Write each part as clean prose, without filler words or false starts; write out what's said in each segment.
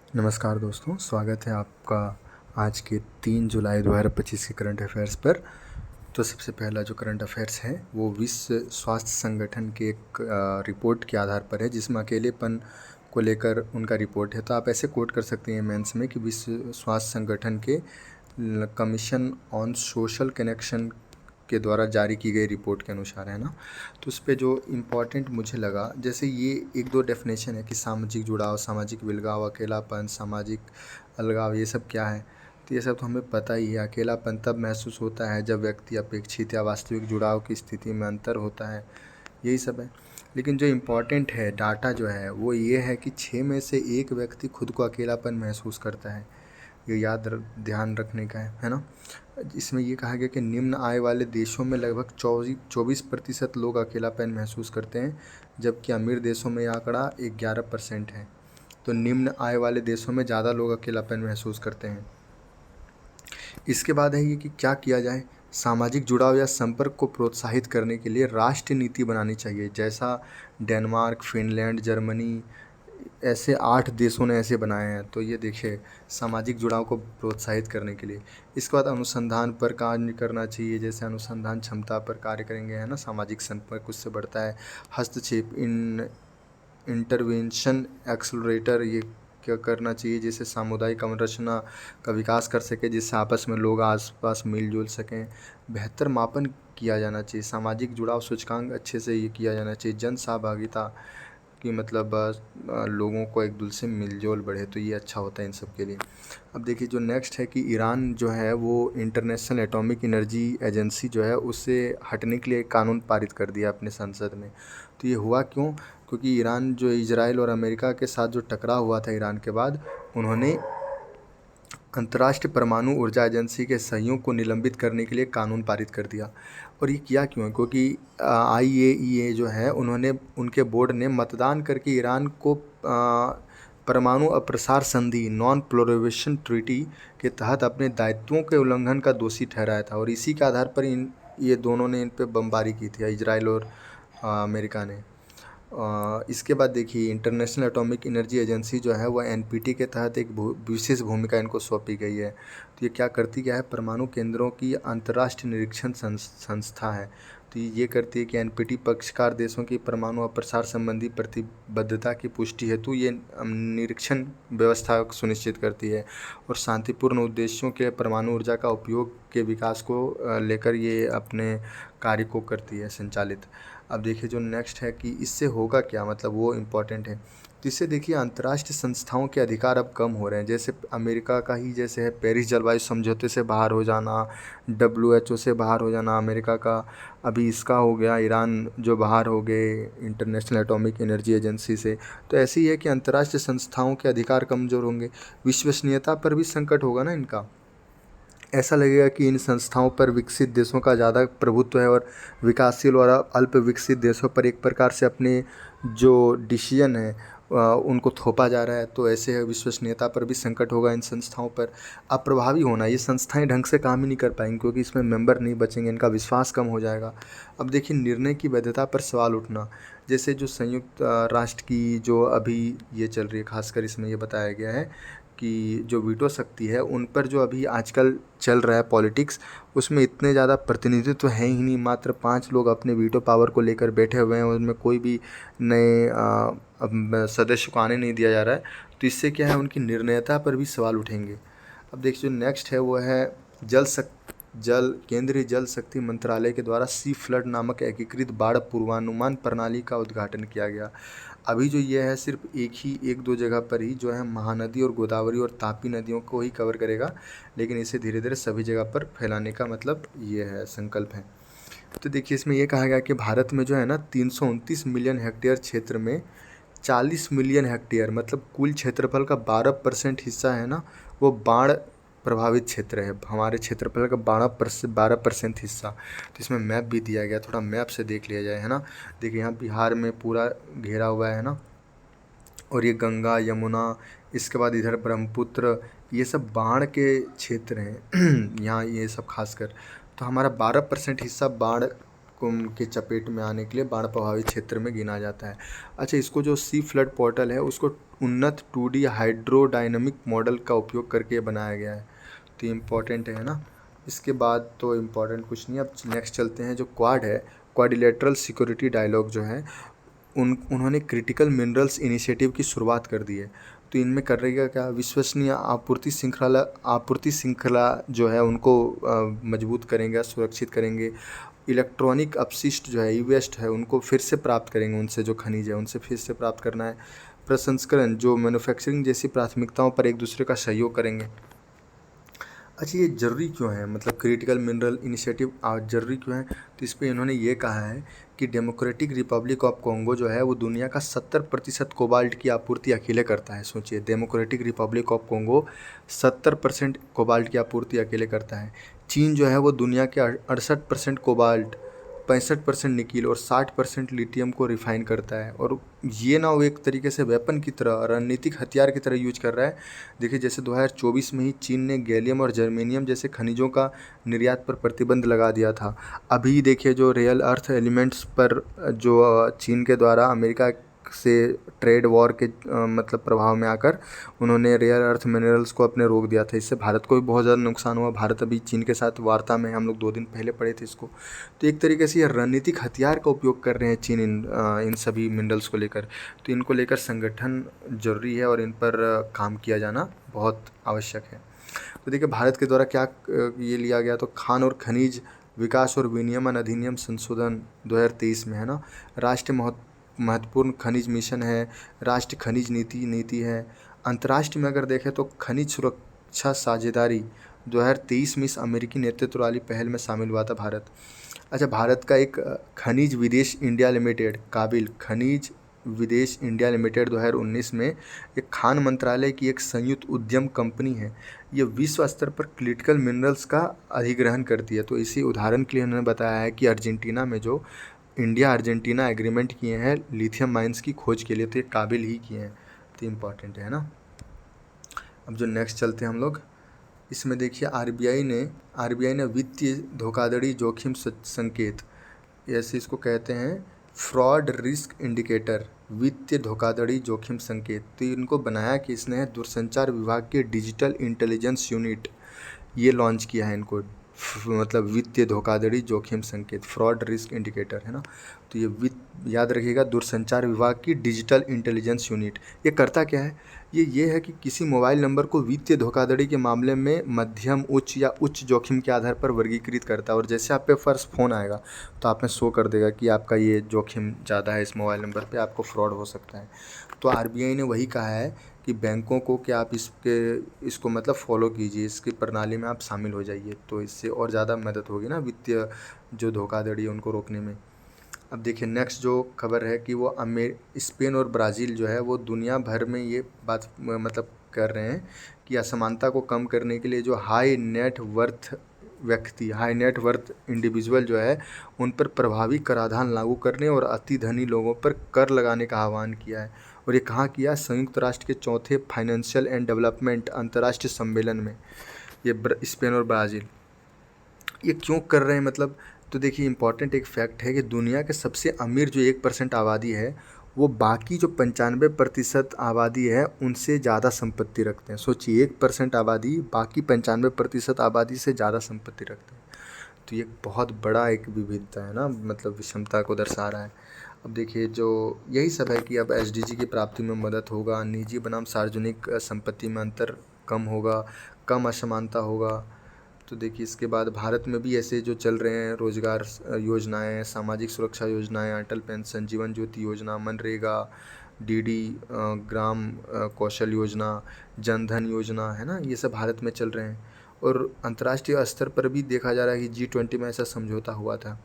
नमस्कार दोस्तों, स्वागत है आपका आज के 3 जुलाई 2025 के करंट अफेयर्स पर। तो सबसे पहला जो करंट अफेयर्स है वो विश्व स्वास्थ्य संगठन के एक रिपोर्ट के आधार पर है, जिसमें अकेलेपन को लेकर उनका रिपोर्ट है। तो आप ऐसे कोट कर सकते हैं मेंस में कि विश्व स्वास्थ्य संगठन के कमीशन ऑन सोशल कनेक्शन के द्वारा जारी की गई रिपोर्ट के अनुसार, है ना। तो उस पे जो इम्पोर्टेंट मुझे लगा, जैसे ये एक दो डेफिनेशन है कि सामाजिक जुड़ाव, सामाजिक विलगाव, अकेलापन, सामाजिक अलगाव, ये सब क्या है। तो ये सब तो हमें पता ही है। अकेलापन तब महसूस होता है जब व्यक्ति अपेक्षित या वास्तविक जुड़ाव की स्थिति में अंतर होता है, यही सब है। लेकिन जो इम्पोर्टेंट है डाटा जो है वो ये है कि 6 में से 1 व्यक्ति खुद को अकेलापन महसूस करता है। ये ध्यान रखने का है ना। इसमें ये कहा गया कि निम्न आय वाले देशों में लगभग 24% लोग अकेलापन महसूस करते हैं, जबकि अमीर देशों में यह आंकड़ा 11% है। तो निम्न आय वाले देशों में ज़्यादा लोग अकेलापन महसूस करते हैं। इसके बाद है ये कि क्या किया जाए। सामाजिक जुड़ाव या संपर्क को प्रोत्साहित करने के लिए राष्ट्रीय नीति बनानी चाहिए, जैसा डेनमार्क, फिनलैंड, जर्मनी, ऐसे 8 देशों ने ऐसे बनाए हैं। तो ये देखिए, सामाजिक जुड़ाव को प्रोत्साहित करने के लिए। इसके बाद अनुसंधान पर कार्य करना चाहिए, जैसे अनुसंधान क्षमता पर कार्य करेंगे, है ना। सामाजिक संपर्क उससे बढ़ता है। हस्तक्षेप इंटरवेंशन एक्सलरेटर ये क्या करना चाहिए, जैसे सामुदायिक अवरचना का विकास कर सके, जिससे आपस में लोग आसपास मिलजुल सकें। बेहतर मापन किया जाना चाहिए। सामाजिक जुड़ाव सूचकांक अच्छे से ये किया जाना चाहिए। जन सहभागिता कि मतलब लोगों को एक दूसरे से मिलजोल बढ़े, तो ये अच्छा होता है इन सब के लिए। अब देखिए जो नेक्स्ट है कि ईरान जो है वो इंटरनेशनल एटॉमिक एनर्जी एजेंसी जो है उससे हटने के लिए कानून पारित कर दिया अपने संसद में। तो ये हुआ क्यों? क्योंकि ईरान जो इजराइल और अमेरिका के साथ जो टकराव हुआ था ईरान के बाद, उन्होंने अंतर्राष्ट्रीय परमाणु ऊर्जा एजेंसी के सहयोग को निलंबित करने के लिए कानून पारित कर दिया। और ये किया क्यों है? क्योंकि IAEA जो है उन्होंने उनके बोर्ड ने मतदान करके ईरान को परमाणु अप्रसार संधि नॉन प्रोलिफरेशन ट्रीटी के तहत अपने दायित्वों के उल्लंघन का दोषी ठहराया था। और इसी के आधार पर ये दोनों ने इन पर बमबारी की थी, इजराइल और अमेरिका ने। इसके बाद देखिए इंटरनेशनल एटॉमिक एनर्जी एजेंसी जो है वह NPT के तहत एक विशेष भूमिका इनको सौंपी गई है। तो ये क्या करती क्या है? परमाणु केंद्रों की अंतर्राष्ट्रीय निरीक्षण संस्था है। तो ये करती है कि NPT पक्षकार देशों की परमाणु अप्रसार संबंधी प्रतिबद्धता की पुष्टि हेतु ये निरीक्षण व्यवस्था सुनिश्चित करती है, और शांतिपूर्ण उद्देश्यों के परमाणु ऊर्जा का उपयोग के विकास को लेकर ये अपने कार्य को करती है संचालित। अब देखिए जो नेक्स्ट है कि इससे होगा क्या, मतलब वो इम्पोर्टेंट है। तो इससे देखिए अंतर्राष्ट्रीय संस्थाओं के अधिकार अब कम हो रहे हैं, जैसे अमेरिका का ही जैसे है पेरिस जलवायु समझौते से बाहर हो जाना, WHO से बाहर हो जाना अमेरिका का, अभी इसका हो गया ईरान जो बाहर हो गए इंटरनेशनल एटॉमिक एनर्जी एजेंसी से। तो ऐसे ही है कि अंतर्राष्ट्रीय संस्थाओं के अधिकार कमज़ोर होंगे, विश्वसनीयता पर भी संकट होगा ना इनका। ऐसा लगेगा कि इन संस्थाओं पर विकसित देशों का ज़्यादा प्रभुत्व है, और विकासशील और अल्प विकसित देशों पर एक प्रकार से अपने जो डिसीजन है उनको थोपा जा रहा है। तो ऐसे विश्वसनीयता पर भी संकट होगा इन संस्थाओं पर। अप्रभावी होना, ये संस्थाएं ढंग से काम ही नहीं कर पाएंगी क्योंकि इसमें मेंबर नहीं बचेंगे, इनका विश्वास कम हो जाएगा। अब देखिए निर्णय की वैधता पर सवाल उठना, जैसे जो संयुक्त राष्ट्र की जो अभी ये चल रही है, खासकर इसमें ये बताया गया है कि जो वीटो शक्ति है उन पर जो अभी आजकल चल रहा है पॉलिटिक्स, उसमें इतने ज़्यादा प्रतिनिधित्व है ही नहीं। मात्र 5 लोग अपने वीटो पावर को लेकर बैठे हुए हैं, उनमें कोई भी नए सदस्य को आने नहीं दिया जा रहा है। तो इससे क्या है, उनकी निर्णयता पर भी सवाल उठेंगे। अब देखिए जो नेक्स्ट है वो है केंद्रीय जल शक्ति मंत्रालय के द्वारा सी फ्लड नामक एकीकृत बाढ़ पूर्वानुमान प्रणाली का उद्घाटन किया गया। अभी जो ये है सिर्फ एक दो जगह पर ही जो है महानदी और गोदावरी और तापी नदियों को ही कवर करेगा, लेकिन इसे धीरे धीरे सभी जगह पर फैलाने का मतलब ये है, संकल्प है। तो देखिए इसमें ये कहा गया कि भारत में जो है ना 329 मिलियन हेक्टेयर क्षेत्र में 40 मिलियन हेक्टेयर मतलब कुल क्षेत्रफल का 12% हिस्सा है ना, वो बाढ़ प्रभावित क्षेत्र है। हमारे क्षेत्रफल का 12% हिस्सा। तो इसमें मैप भी दिया गया, थोड़ा मैप से देख लिया जाए, है ना। देखिए यहाँ बिहार में पूरा घेरा हुआ है ना, और ये गंगा यमुना, इसके बाद इधर ब्रह्मपुत्र, ये सब बाढ़ के क्षेत्र हैं यहाँ ये सब खासकर। तो हमारा 12% हिस्सा बाढ़ के चपेट में आने के लिए बाढ़ प्रभावित क्षेत्र में गिना जाता है। अच्छा, इसको जो सी फ्लड पोर्टल है उसको उन्नत 2D हाइड्रोडायनामिक मॉडल का उपयोग करके बनाया गया है। तो इम्पॉर्टेंट है ना। इसके बाद तो इम्पॉर्टेंट कुछ नहीं। अब नेक्स्ट चलते हैं, जो क्वाड है, क्वाड्रिलेटरल सिक्योरिटी डायलॉग जो है, उन्होंने क्रिटिकल मिनरल्स इनिशिएटिव की शुरुआत कर दी है। तो इनमें कर रहेगा क्या, विश्वसनीय आपूर्ति श्रृंखला जो है उनको मजबूत करेंगे, सुरक्षित करेंगे। इलेक्ट्रॉनिक अपशिष्ट जो है, ई वेस्ट है, उनको फिर से प्राप्त करेंगे, उनसे जो खनिज है उनसे फिर से प्राप्त करना है। प्रसंस्करण, जो मैन्युफैक्चरिंग जैसी प्राथमिकताओं पर एक दूसरे का सहयोग करेंगे। अच्छा, ये ज़रूरी क्यों है, मतलब क्रिटिकल मिनरल इनिशिएटिव ज़रूरी क्यों है? तो इस पर इन्होंने ये कहा है कि डेमोक्रेटिक रिपब्लिक ऑफ कॉन्गो जो है वो दुनिया का 70% कोबाल्ट की आपूर्ति अकेले करता है। सोचिए, democratic Republic of Congo 70% cobalt की आपूर्ति अकेले करता है। चीन जो है वो दुनिया के 68% कोबाल्ट, 65% निकिल और 60% लिथियम को रिफाइन करता है। और ये ना वो एक तरीके से वेपन की तरह, रणनीतिक हथियार की तरह यूज कर रहा है। देखिए, जैसे 2024 में ही चीन ने गैलियम और जर्मेनियम जैसे खनिजों का निर्यात पर प्रतिबंध लगा दिया था। अभी देखिए, जो रियल अर्थ एलिमेंट्स पर जो चीन के द्वारा अमेरिका से ट्रेड वॉर के मतलब प्रभाव में आकर उन्होंने रेयर अर्थ मिनरल्स को अपने रोक दिया था। इससे भारत को भी बहुत ज़्यादा नुकसान हुआ। भारत अभी चीन के साथ वार्ता में, हम लोग 2 दिन पहले पढ़े थे इसको। तो एक तरीके से ये रणनीतिक हथियार का उपयोग कर रहे हैं चीन इन सभी मिनरल्स को लेकर। तो इनको लेकर संगठन जरूरी है और इन पर काम किया जाना बहुत आवश्यक है। तो देखिए, भारत के द्वारा क्या ये लिया गया, तो खान और खनिज विकास और विनियमन अधिनियम संशोधन 2023 में है ना। राष्ट्रीय महत्वपूर्ण खनिज मिशन है, राष्ट्रीय खनिज नीति है। अंतर्राष्ट्रीय में अगर देखें तो खनिज सुरक्षा साझेदारी 2023 में इस अमेरिकी नेतृत्व वाली पहल में शामिल हुआ था भारत। अच्छा, भारत का एक खनिज विदेश इंडिया लिमिटेड, काबिल खनिज विदेश इंडिया लिमिटेड 2019 में एक खान मंत्रालय की एक संयुक्त उद्यम कंपनी है। ये विश्व स्तर पर क्रिटिकल मिनरल्स का अधिग्रहण करती है। तो इसी उदाहरण के लिए उन्होंने बताया है कि अर्जेंटीना में जो इंडिया अर्जेंटीना एग्रीमेंट किए हैं लिथियम माइंस की खोज के लिए, तो ये काबिल ही किए हैं। तो इम्पॉर्टेंट है ना। अब जो नेक्स्ट चलते हैं हम लोग, इसमें देखिए आरबीआई ने वित्तीय धोखाधड़ी जोखिम संकेत, ऐसे इसको कहते हैं, फ्रॉड रिस्क इंडिकेटर, वित्तीय धोखाधड़ी जोखिम संकेत। तो इनको बनाया कि इसने दूरसंचार विभाग के डिजिटल इंटेलिजेंस यूनिट, ये लॉन्च किया है इनको, मतलब वित्तीय धोखाधड़ी जोखिम संकेत, फ्रॉड रिस्क इंडिकेटर है ना। तो ये याद रखिएगा, दूरसंचार विभाग की डिजिटल इंटेलिजेंस यूनिट। ये करता क्या है, ये है कि किसी मोबाइल नंबर को वित्तीय धोखाधड़ी के मामले में मध्यम, उच्च या उच्च जोखिम के आधार पर वर्गीकृत करता है। और जैसे आप पे फर्स्ट फ़ोन आएगा तो आप में शो कर देगा कि आपका ये जोखिम ज़्यादा है, इस मोबाइल नंबर पे आपको फ्रॉड हो सकता है। तो आरबीआई ने वही कहा है कि बैंकों को कि आप इसको मतलब फॉलो कीजिए, इसकी प्रणाली में आप शामिल हो जाइए, तो इससे और ज़्यादा मदद होगी ना वित्तीय जो धोखाधड़ी है उनको रोकने में। अब देखिए, नेक्स्ट जो खबर है कि वो स्पेन और ब्राज़ील जो है वो दुनिया भर में ये बात मतलब कर रहे हैं कि असमानता को कम करने के लिए जो हाई नेट वर्थ इंडिविजुअल जो है उन पर प्रभावी कराधान लागू करने और अति धनी लोगों पर कर लगाने का आह्वान किया है। और ये कहाँ किया, संयुक्त राष्ट्र के 4थे फाइनेंशियल एंड डेवलपमेंट अंतर्राष्ट्रीय सम्मेलन में, ये स्पेन और ब्राज़ील। ये क्यों कर रहे हैं मतलब, तो देखिए इम्पॉर्टेंट एक फैक्ट है कि दुनिया के सबसे अमीर जो 1% आबादी है वो बाकी जो 95% आबादी है उनसे ज़्यादा संपत्ति रखते हैं। सोचिए, 1% आबादी बाकी 95% आबादी से ज़्यादा संपत्ति रखते हैं। तो ये बहुत बड़ा एक विविधता है ना, मतलब विषमता को दर्शा रहा है। अब देखिए, जो यही सब है कि अब एसडीजी की प्राप्ति में मदद होगा, निजी बनाम सार्वजनिक संपत्ति में अंतर कम होगा, कम असमानता होगा। तो देखिए, इसके बाद भारत में भी ऐसे जो चल रहे हैं रोजगार योजनाएं, सामाजिक सुरक्षा योजनाएं, अटल पेंशन, जीवन ज्योति योजना, मनरेगा, डीडी ग्राम कौशल योजना, जनधन योजना है ना, ये सब भारत में चल रहे हैं। और अंतर्राष्ट्रीय स्तर पर भी देखा जा रहा है कि G20 में ऐसा समझौता हुआ था।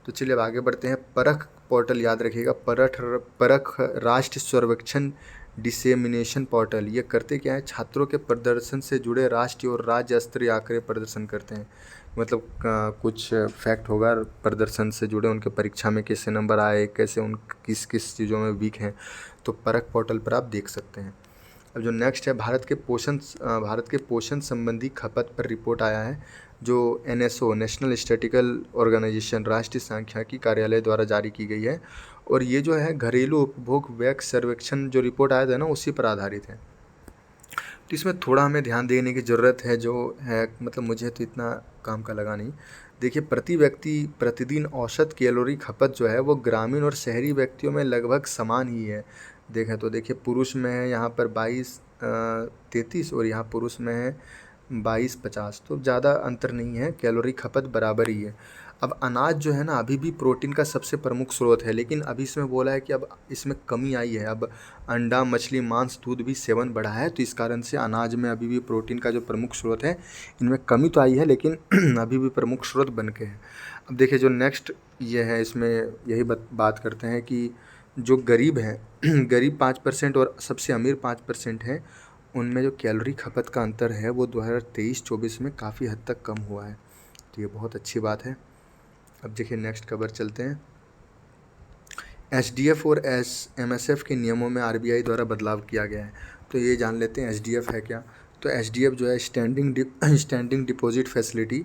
तो चलिए अब आगे बढ़ते हैं। परख पोर्टल याद रखिएगा, परख राष्ट्रीय सर्वेक्षण डिसेमिनेशन पोर्टल। ये करते क्या है, छात्रों के प्रदर्शन से जुड़े राष्ट्रीय और राज्य स्तरीय आंकड़े प्रदर्शन करते हैं। मतलब कुछ फैक्ट होगा प्रदर्शन से जुड़े, उनके परीक्षा में कैसे नंबर आए, कैसे उन किस किस चीज़ों में वीक हैं, तो परख पोर्टल पर आप देख सकते हैं। अब जो नेक्स्ट है, भारत के पोषण संबंधी खपत पर रिपोर्ट आया है, जो NSO नेशनल स्टैटिस्टिकल ऑर्गेनाइजेशन राष्ट्रीय सांख्यिकी कार्यालय द्वारा जारी की गई है। और ये जो है घरेलू उपभोग व्यय सर्वेक्षण जो रिपोर्ट आया था ना, उसी पर आधारित है। तो इसमें थोड़ा हमें ध्यान देने की ज़रूरत है, जो है मतलब मुझे तो इतना काम का लगा नहीं। देखिए, प्रति व्यक्ति प्रतिदिन औसत कैलोरी खपत जो है वो ग्रामीण और शहरी व्यक्तियों में लगभग समान ही है। देखें तो देखिए, पुरुष में है यहाँ पर 22-33 और यहाँ पुरुष में है 22-50, तो ज़्यादा अंतर नहीं है, कैलोरी खपत बराबर ही है। अब अनाज जो है ना, अभी भी प्रोटीन का सबसे प्रमुख स्रोत है, लेकिन अभी इसमें बोला है कि अब इसमें कमी आई है। अब अंडा, मछली, मांस, दूध भी सेवन बढ़ा है, तो इस कारण से अनाज में अभी भी प्रोटीन का जो प्रमुख स्रोत है, इनमें कमी तो आई है, लेकिन अभी भी प्रमुख स्रोत बन के हैं। अब देखिए, जो नेक्स्ट ये है, इसमें यही बात करते हैं कि जो गरीब हैं गरीब 5% और सबसे अमीर 5% है, उनमें जो कैलोरी खपत का अंतर है वो 2023-24 में काफ़ी हद तक कम हुआ है, तो ये बहुत अच्छी बात है। अब देखिए, नेक्स्ट खबर चलते हैं। SDF और MSF के नियमों में RBI द्वारा बदलाव किया गया है, तो ये जान लेते हैं SDF है क्या। तो SDF जो है स्टैंडिंग डिपॉजिट फैसिलिटी,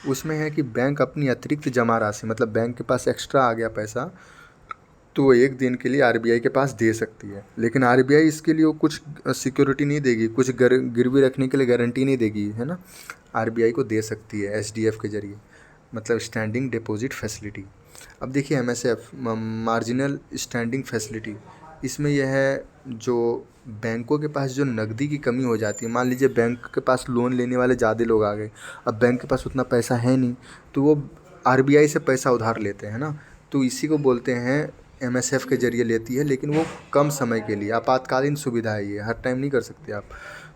उसमें है कि बैंक अपनी अतिरिक्त जमा राशि, मतलब बैंक के पास एक्स्ट्रा आ गया पैसा, तो वो 1 दिन के लिए RBI के पास दे सकती है। लेकिन RBI इसके लिए वो कुछ सिक्योरिटी नहीं देगी, कुछ गिरवी रखने के लिए गारंटी नहीं देगी, है ना। RBI को दे सकती है SDF के जरिए, मतलब स्टैंडिंग डिपॉजिट फैसिलिटी। अब देखिए, MSF मार्जिनल स्टैंडिंग फैसिलिटी, इसमें यह है जो बैंकों के पास जो नकदी की कमी हो जाती है, मान लीजिए बैंक के पास लोन लेने वाले ज़्यादा लोग आ गए, अब बैंक के पास उतना पैसा है नहीं, तो वो RBI से पैसा उधार लेते हैं ना, तो इसी को बोलते हैं, MSF के जरिए लेती है, लेकिन वो कम समय के लिए आपातकालीन सुविधा है, ये हर टाइम नहीं कर सकते आप,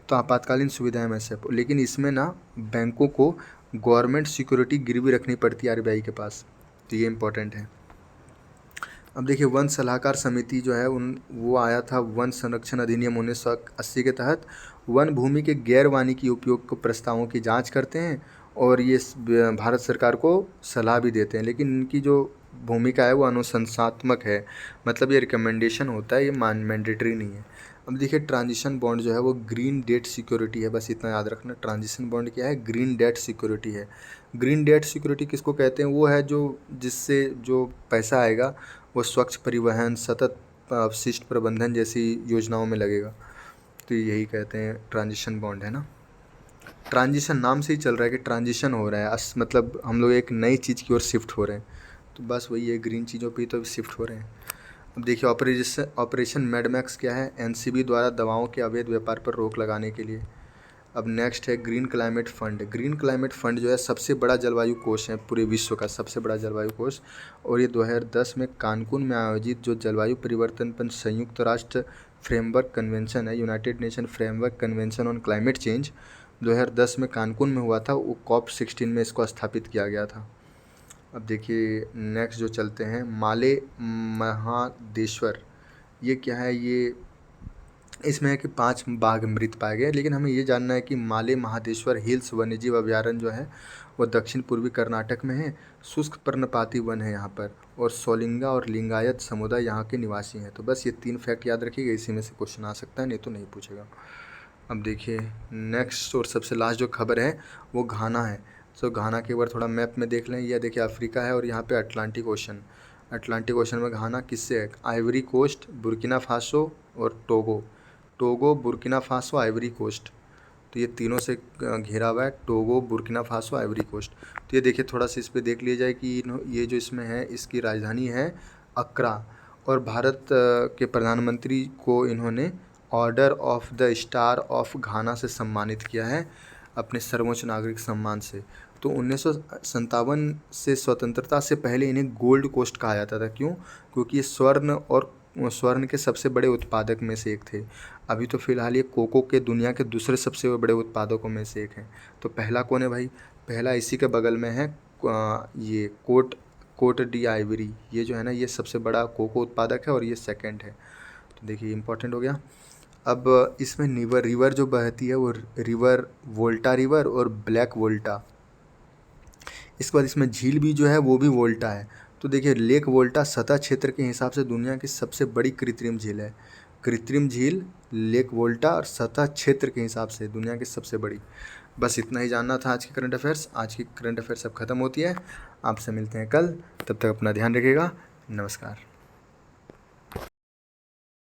तो आपातकालीन सुविधा है MSF। लेकिन इसमें ना बैंकों को गवर्नमेंट सिक्योरिटी गिरवी रखनी पड़ती है RBI के पास, तो ये इम्पोर्टेंट है। अब देखिए, वन सलाहकार समिति जो है वो आया था वन संरक्षण अधिनियम 1980 के तहत, वन भूमि के गैर वानिकी उपयोग के प्रस्तावों की जांच करते हैं और ये भारत सरकार को सलाह भी देते हैं, लेकिन इनकी जो भूमिका है वो अनुशंसात्मक है, मतलब ये रिकमेंडेशन होता है, ये मैंडेटरी नहीं है। अब देखिए, ट्रांजिशन बॉन्ड जो है वो ग्रीन डेट सिक्योरिटी है, बस इतना याद रखना। ट्रांजिशन बॉन्ड क्या है? ग्रीन डेट सिक्योरिटी है। ग्रीन डेट सिक्योरिटी किसको कहते हैं? वो है जो जिससे जो पैसा आएगा वो स्वच्छ परिवहन, सतत अपशिष्ट प्रबंधन जैसी योजनाओं में लगेगा, तो यही कहते हैं ट्रांजिशन बॉन्ड, है ना। ट्रांजिशन नाम से ही चल रहा है कि ट्रांजिशन हो रहा है, मतलब हम लोग एक नई चीज़ की ओर शिफ्ट हो रहे हैं, तो बस वही है, ग्रीन चीज़ों पे तो शिफ्ट हो रहे हैं। अब देखिए, ऑपरेशन मैड मैक्स क्या है? NCB द्वारा दवाओं के अवैध व्यापार पर रोक लगाने के लिए। अब नेक्स्ट है green climate fund. Green climate fund जो है सबसे बड़ा जलवायु कोष है, पूरे विश्व का सबसे बड़ा जलवायु कोष, और ये 2010 में कानकुन में आयोजित जो जलवायु परिवर्तन पर संयुक्त राष्ट्र फ्रेमवर्क कन्वेंशन है, United nation framework convention on climate change, 2010 में कानकुन में हुआ था, वो COP16 में इसको स्थापित किया गया था। अब देखिए, नेक्स्ट जो चलते हैं, माले महादेश्वर, ये क्या है? ये इसमें है कि 5 बाघ मृत पाए गए, लेकिन हमें ये जानना है कि माले महादेश्वर हिल्स वन्यजीव अभयारण्य जो है वो दक्षिण पूर्वी कर्नाटक में है, शुष्क पर्णपाती वन है यहाँ पर, और सोलिंगा और लिंगायत समुदाय यहाँ के निवासी हैं। तो बस ये 3 फैक्ट याद रखिएगा, इसी में से क्वेश्चन आ सकता है, नहीं तो नहीं पूछेगा। अब देखिए, नेक्स्ट और सबसे लास्ट जो खबर है वो घाना है। तो घाना के बार थोड़ा मैप में देख लें, यह देखिए अफ्रीका है और यहाँ पे अटलांटिक ओशन में घाना किससे है? आइवरी कोस्ट, बुर्किना फासो और Togo, Burkina Faso, Ivory coast, तो ये तीनों से घिरा हुआ है, Togo, Burkina Faso, Ivory coast. तो ये देखिए, थोड़ा सा इस पर देख लिया जाए कि ये जो इसमें है इसकी राजधानी है अक्रा, और भारत के प्रधानमंत्री को इन्होंने order of the star of घाना से सम्मानित किया है, अपने सर्वोच्च नागरिक सम्मान से। तो 1957 से स्वतंत्रता से पहले इन्हें गोल्ड कोस्ट कहा जाता था। क्यों? क्योंकि ये स्वर्ण के सबसे बड़े उत्पादक में से एक थे। अभी तो फिलहाल ये कोको के दुनिया के दूसरे सबसे बड़े उत्पादकों में से एक हैं। तो पहला कौन है भाई? पहला इसी के बगल में है ये कोट डी आइवरी, ये जो है ना ये सबसे बड़ा कोको उत्पादक है और ये सेकंड है। तो देखिए, इंपॉर्टेंट हो गया। अब इसमें रिवर जो बहती है वो रिवर वोल्टा रिवर और ब्लैक वोल्टा। इसके बाद इसमें झील भी जो है वो भी वोल्टा है। तो देखिए, लेक वोल्टा सतह क्षेत्र के हिसाब से दुनिया की सबसे बड़ी कृत्रिम झील है। कृत्रिम झील लेक वोल्टा और सतह क्षेत्र के हिसाब से दुनिया की सबसे बड़ी। बस इतना ही जानना था आज की करंट अफेयर्स। आज की करंट अफेयर्स अब ख़त्म होती है। आपसे मिलते हैं कल, तब तक अपना ध्यान रखिएगा। नमस्कार।